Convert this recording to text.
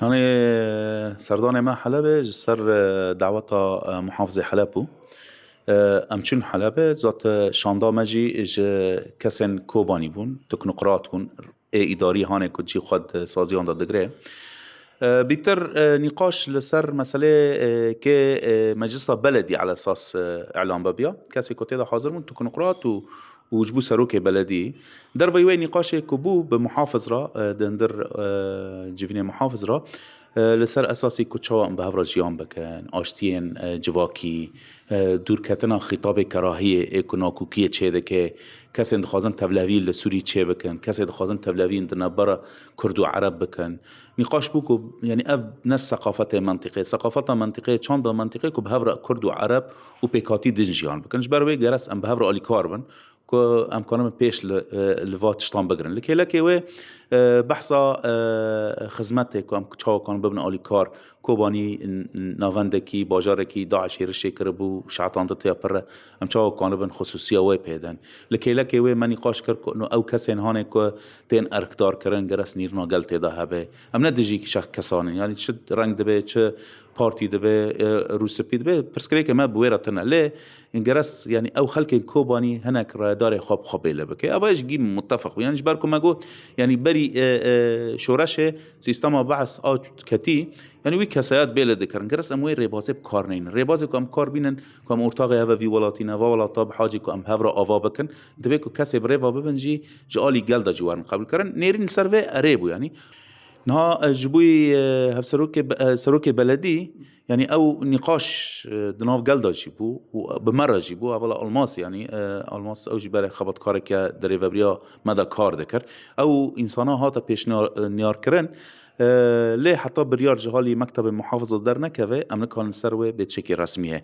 يعني سرداني ما حلبة سر دعوتا محافظة حلب امچون حلبة ذات شاندا مجي كسن كوباني بون تكنوقرات بون اداري هاني كجي خد سازيان دا دقري بيتر نقاش لسر مسألة كمجلس بلدي على أساس إعلام بابيا كاسي كوتي دا حاضر من تكنوقرات وجبو سروكي بلدي در ويوي نقاش كبو بمحافظ را دندر جيفيني محافظ را لسر اساسی کچا ام بهفرا جیان بکن آشتین جواکی دور کتنا خطاب کراهی اکناکوکی چه ده که کسی دخوازن تبلوی لسوری چه بکن کسی دخوازن تبلوی اندنبرا کرد و عرب بکن نقاش بوكو يعني اف نفس ثقافة منطقية چند منطقية كو بهفرا كرد و عرب و بيكاتي دنجيان بكنش بروي جرس ام بهفرا آلي كاربن كو امكانم پیش لوات شتان بگرن لكي و بحثا خدمته كو ام چاو كان ببن آلي كار كوباني ناوندكي باجاركي داعش هيرشي كربو شعطان دتيا پر ام چاو كان ببن خصوصية و پیدن لكي و من نقاش كر انه او كسين هانه كو تين اركدار کرن جرس نيرنا قلت ده هبه ام ندجي شخ كسان يعني شد رنگ دبه چه بارتي دبه روسبي دبه برسكريك ما بويرتنا ليه انجرس يعني او خلق كوباني هناك رادار خاب خابيله بك اباش جي متفق يعني جبركم ما قلت يعني بري شورشه سيستم بعث كتي يعني وي كسيات بيل ذكر انجرس اموي ريبازه بكارنين ريبازه كم كار بينن كم ارتاقه هذا في ولاتينا ولا طب حاجه كم هفرا افا بكن دبيكو كسب ريفا ببنجي جالي جلده جوار قبل كرن نيرين سيرفي اريبو يعني نها جبوي سروكي بلدي يعني او نقاش دناف قلدا جيبو بمره جيبو اولا الماس يعني الماس او جبره خبط كارك دريفابريا مدى كار ذكر او انسانا هاتا پیش نيار كرن ليه حتى بريار جهالي مكتب محافظة درنا كذا امن كان سروي بتشكي رسميه